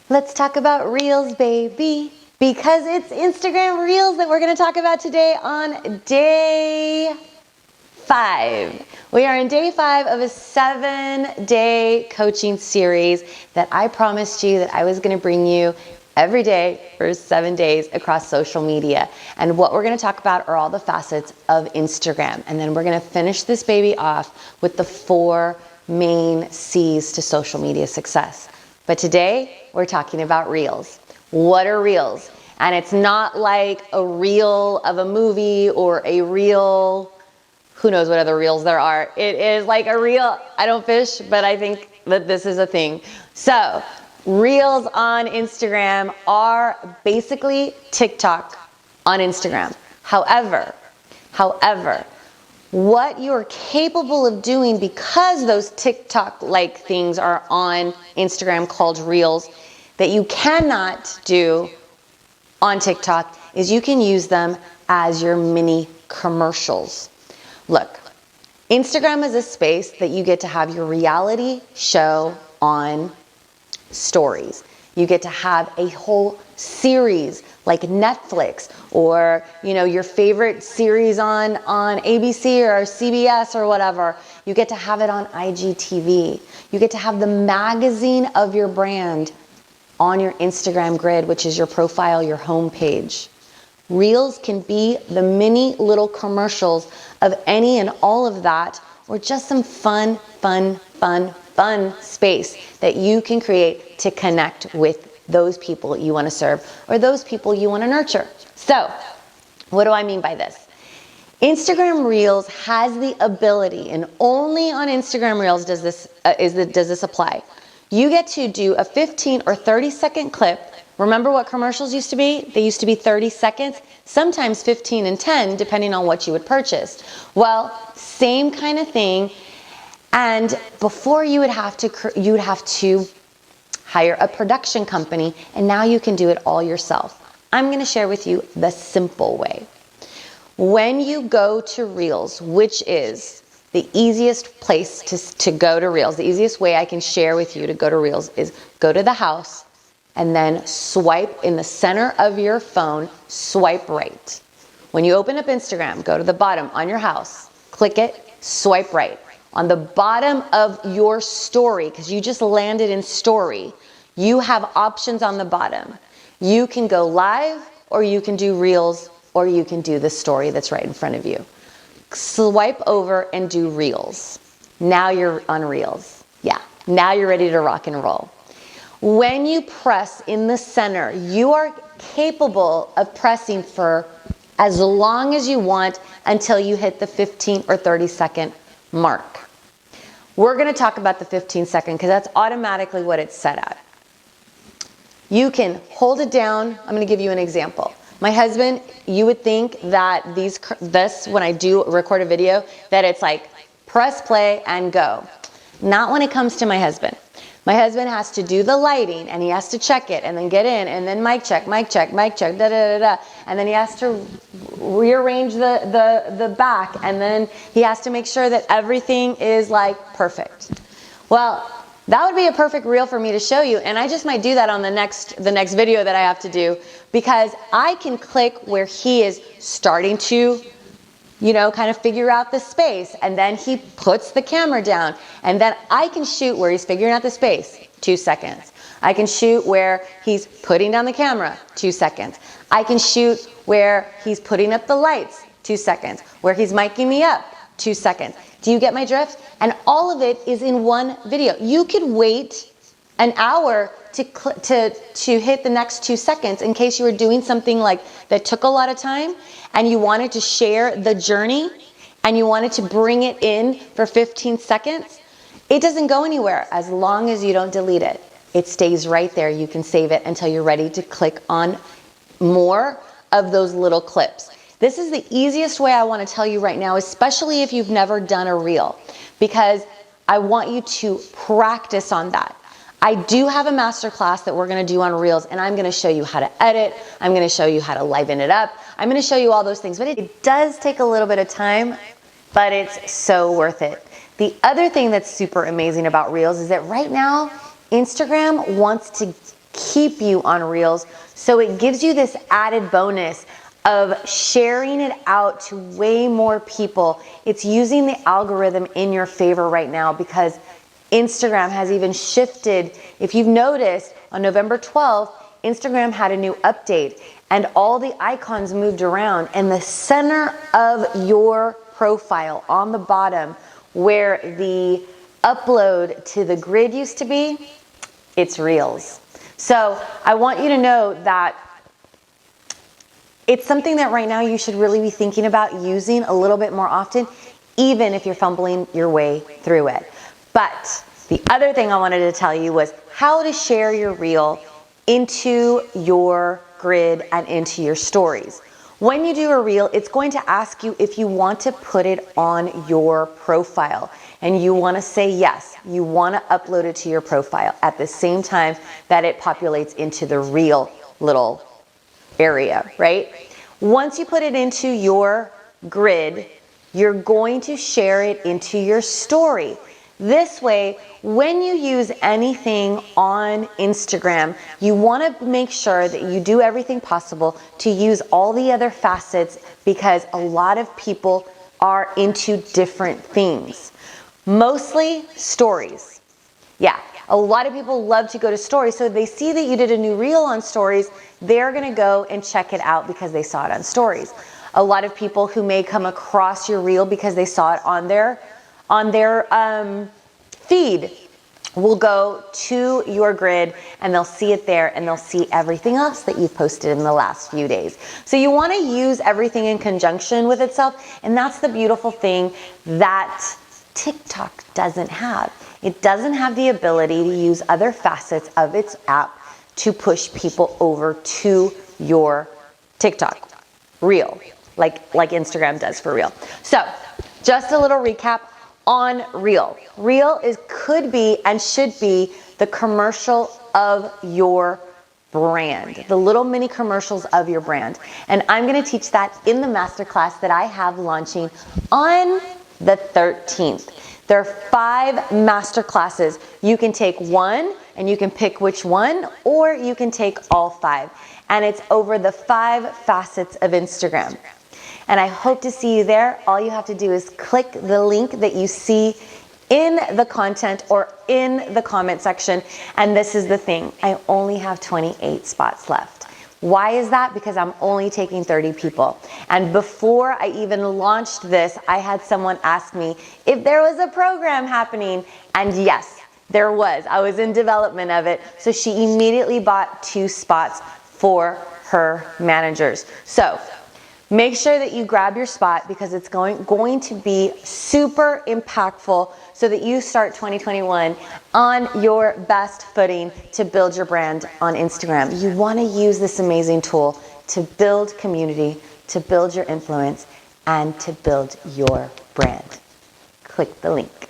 Let's talk about Reels, baby. Because it's Instagram Reels that we're going to talk about today on day 5. We are in day 5 of a 7-day coaching series that I promised you that I was going to bring you every day for 7 days across social media. And what we're going to talk about are all the facets of Instagram. And then we're going to finish this baby off with the 4 main C's to social media success. But today we're talking about Reels. What are Reels? And it's not like a reel of a movie or a reel, who knows what other reels there are. It is like a reel. I don't fish, but I think that this is a thing. So Reels on Instagram are basically TikTok on Instagram. However, what you're capable of doing, because those TikTok-like things are on Instagram called Reels, that you cannot do on TikTok, is you can use them as your mini commercials. Look, Instagram is a space that you get to have your reality show on stories. You get to have a whole series like Netflix, or your favorite series on ABC or CBS or whatever. You get to have it on IGTV. You get to have the magazine of your brand on your Instagram grid, which is your profile, your home page. Reels can be the mini little commercials of any and all of that, or just some fun space that you can create to connect with those people you want to serve or those people you want to nurture. So, what do I mean by this? Instagram Reels has the ability, and only on Instagram Reels does this apply. You get to do a 15 or 30-second clip. Remember what commercials used to be? They used to be 30 seconds, sometimes 15 and 10, depending on what you would purchase. Well, same kind of thing. And before you would have to hire a production company, and now you can do it all yourself. I'm going to share with you the simple way. When you go to Reels, which is the easiest place to go to Reels, the easiest way I can share with you to go to Reels is go to the house and then swipe in the center of your phone, swipe right. When you open up Instagram, go to the bottom on your house, click it, swipe right. On the bottom of your story, because you just landed in story, you have options on the bottom. You can go live, or you can do Reels, or you can do the story that's right in front of you. Swipe over and do Reels. Now you're on Reels. Yeah, now you're ready to rock and roll. When you press in the center, you are capable of pressing for as long as you want until you hit the 15 or 30-second mark. We're going to talk about the 15-second because that's automatically what it's set at. You can hold it down. I'm going to give you an example. My husband, you would think that when I do record a video, that it's like press play and go. Not when it comes to my husband. My husband has to do the lighting, and he has to check it, and then get in, and then mic check, and then he has to rearrange the back, and then he has to make sure that everything is like perfect. Well, that would be a perfect reel for me to show you, and I just might do that on the next video that I have to do, because I can click where he is starting to kind of figure out the space, and then he puts the camera down, and then I can shoot where he's figuring out the space, 2 seconds. I can shoot where he's putting down the camera, 2 seconds. I can shoot where he's putting up the lights, 2 seconds. Where he's miking me up, 2 seconds. Do you get my drift? And all of it is in one video. You could wait an hour to hit the next 2 seconds in case you were doing something like that took a lot of time and you wanted to share the journey and you wanted to bring it in for 15 seconds. It doesn't go anywhere as long as you don't delete it. It stays right there. You can save it until you're ready to click on more of those little clips. This is the easiest way I want to tell you right now, especially if you've never done a reel, because I want you to practice on that. I do have a masterclass that we're going to do on Reels, and I'm going to show you how to edit. I'm going to show you how to liven it up. I'm going to show you all those things, but it does take a little bit of time, but it's so worth it. The other thing that's super amazing about Reels is that right now, Instagram wants to keep you on Reels. So it gives you this added bonus of sharing it out to way more people. It's using the algorithm in your favor right now because Instagram has even shifted. If you've noticed, on November 12th, Instagram had a new update and all the icons moved around, and the center of your profile on the bottom where the upload to the grid used to be, it's Reels. So I want you to know that it's something that right now you should really be thinking about using a little bit more often, even if you're fumbling your way through it. But the other thing I wanted to tell you was how to share your reel into your grid and into your stories. When you do a reel, it's going to ask you if you want to put it on your profile, and you want to say yes. You want to upload it to your profile at the same time that it populates into the reel little area, right? Once you put it into your grid, you're going to share it into your story. This way, when you use anything on Instagram, you want to make sure that you do everything possible to use all the other facets, because a lot of people are into different things. Mostly stories. Yeah, a lot of people love to go to stories, so they see that you did a new reel on stories, they're gonna go and check it out because they saw it on stories. A lot of people who may come across your reel because they saw it on their feed will go to your grid and they'll see it there, and they'll see everything else that you've posted in the last few days. So you want to use everything in conjunction with itself, and that's the beautiful thing that TikTok doesn't have. It doesn't have the ability to use other facets of its app to push people over to your TikTok reel, like Instagram does for Reel. So just a little recap on Reel. Reel could be and should be the commercial of your brand, the little mini commercials of your brand. And I'm going to teach that in the masterclass that I have launching on the 13th. There are 5 masterclasses. You can take one and you can pick which one, or you can take all 5. And it's over the 5 facets of Instagram. And I hope to see you there. All you have to do is click the link that you see in the content or in the comment section. And this is the thing, I only have 28 spots left. Why is that? Because I'm only taking 30 people. And before I even launched this, I had someone ask me if there was a program happening. And yes, there was. I was in development of it. So she immediately bought 2 spots for her managers. So make sure that you grab your spot, because it's going to be super impactful so that you start 2021 on your best footing to build your brand on Instagram. You want to use this amazing tool to build community, to build your influence, and to build your brand. Click the link.